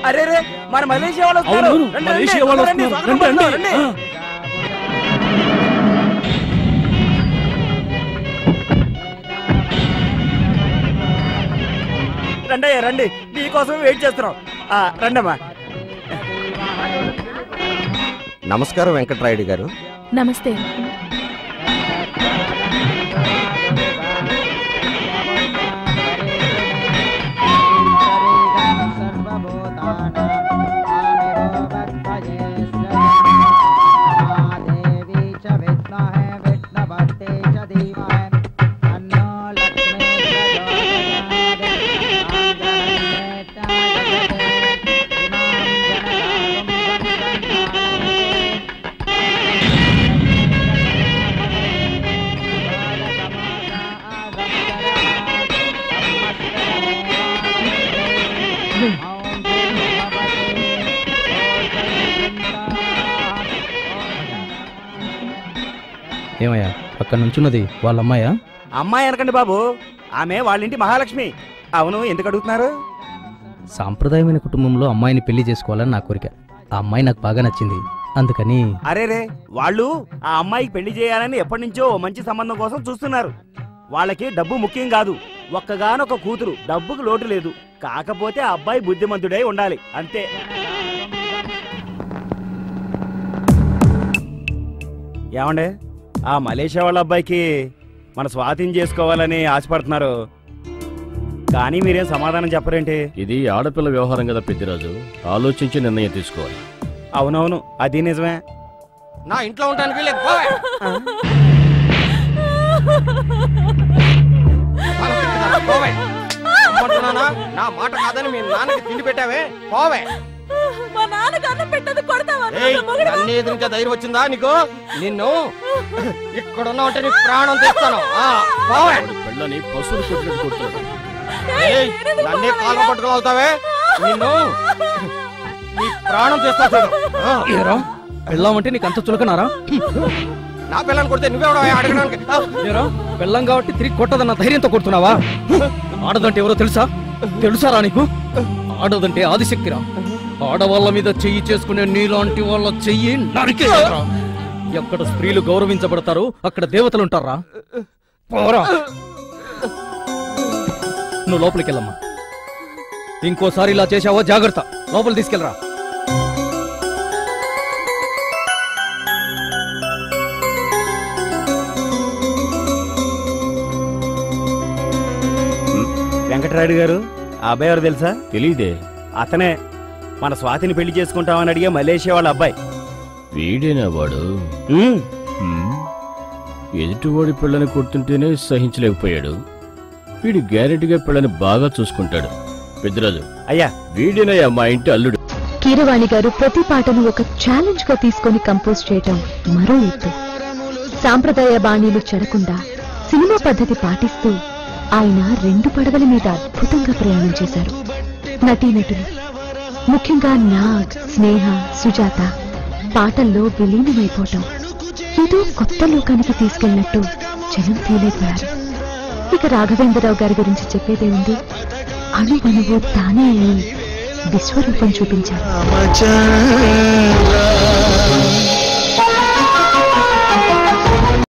అరే రే మన మలేషియా వాళ్ళు రండి రండి, మీకోసం వెయిట్ చేస్తున్నాం. రండమ్మా. నమస్కారం వెంకటరాయుడు గారు. నమస్తే. ఏమయ్యా పక్కన నుంచున్నది వాళ్ళ అమ్మాయా? అమ్మాయి అనకండి బాబు, ఆమె వాళ్ళింటి మహాలక్ష్మి. అవును, ఎందుకు అడుగుతున్నారు? సాంప్రదాయమైన కుటుంబంలో అమ్మాయిని పెళ్లి చేసుకోవాలని నా కోరిక. ఆ అమ్మాయి నాకు బాగా నచ్చింది, అందుకని. అరేరే, వాళ్ళు ఆ అమ్మాయికి పెళ్లి చేయాలని ఎప్పటి నుంచో మంచి సంబంధం కోసం చూస్తున్నారు. వాళ్ళకి డబ్బు ముఖ్యం కాదు, ఒక్కగానొక కూతురు, డబ్బుకు లోటు లేదు. కాకపోతే ఆ అబ్బాయి బుద్ధిమంతుడై ఉండాలి, అంతే. ఏమండే, ఆ మలేషియా వాళ్ళ అబ్బాయికి మన స్వాధీనం చేసుకోవాలని ఆశపడుతున్నారు, కానీ మీరేం సమాధానం చెప్పరేంటి? ఇది ఆడపిల్ల వ్యవహారం కదా పెద్దిరాజు, ఆలోచించి నిర్ణయం తీసుకోవాలి. అవునవును, అది నిజమే. నా ఇంట్లో ఉంటానికి నా మాట కాదని మీ నాన్నకి తిండి పెట్టావే, పోవే. మా నాన్నకి అన్నం పెట్టదు కొడతావా? నన్ను ఎదురించే ధైర్యం వచ్చిందా నీకు? నిన్ను ఇక్కడున్నా ఉంటే నీ ప్రాణం తెస్తాను. పెళ్ళని పశువులు కొట్టినట్టు కొడుతున్నాడు. నన్నే కాలం పట్టుకోగలుగుతావే, నిన్ను నీ ప్రాణం తెస్తా చూడు. పెళ్ళామంటే నీకు అంత చులకనారా? నా పిల్లని కొడితే నువ్వెవడో అడగడానికి? పెళ్ళం కాబట్టి తిరిగి కొట్టదన్న ధైర్యంతో కొడుతున్నావా? ఆడదంటే ఎవరో తెలుసారా నీకు? ఆడదంటే ఆదిశక్తిరా. ఆడవాళ్ళ మీద చెయ్యి చేసుకునే నీలాంటి వాళ్ళ చెయ్యి నరికేరా. ఎక్కడ స్త్రీలు గౌరవించబడతారు అక్కడ దేవతలుంటారా? పోరా, నువ్వు లోపలికి వెళ్ళమ్మా. ఇంకోసారి ఇలా చేశావో జాగ్రత్త, లోపల తీసుకెళ్ళరా. వెంకటరాయుడు గారు, ఆ అబ్బాయి ఎవరు తెలుసా? తెలీదే. అతనే మన స్వాతిని పెళ్లి చేసుకుంటామని అడిగే మలేషియా వాళ్ళ అబ్బాయి. వీడేనా వాడు? ఎదుటివాడి పిల్లని కొడుతుంటేనే సహించలేకపోయాడు. వీడు గ్యారెంటీగా పిల్లని బాగా చూసుకుంటాడు. పెద్దరాజు అయ్యా, వీడేనయ్యా మా ఇంటి అల్లుడు. కీరవాణి గారు ప్రతి పాటను ఒక ఛాలెంజ్ గా తీసుకొని కంపోజ్ చేయటం మరో ఎత్తు. సాంప్రదాయ బాణీలు చెడకుండా సినిమా పద్ధతి పాటిస్తూ ఆయన 2 పడవల మీద అద్భుతంగా ప్రయాణం చేశారు. నటీనటులు, ముఖ్యంగా నాగ్, స్నేహ, సుజాత పాటల్లో విలీనమైపోవటం ఏదో కొత్త లోకానికి తీసుకెళ్లినట్టు జనం ఫీల్ అయిపోయారు. ఇక రాఘవేంద్రరావు గారి గురించి చెప్పేదే ఉంది. అణువణువు తానే విశ్వరూపం చూపించారు.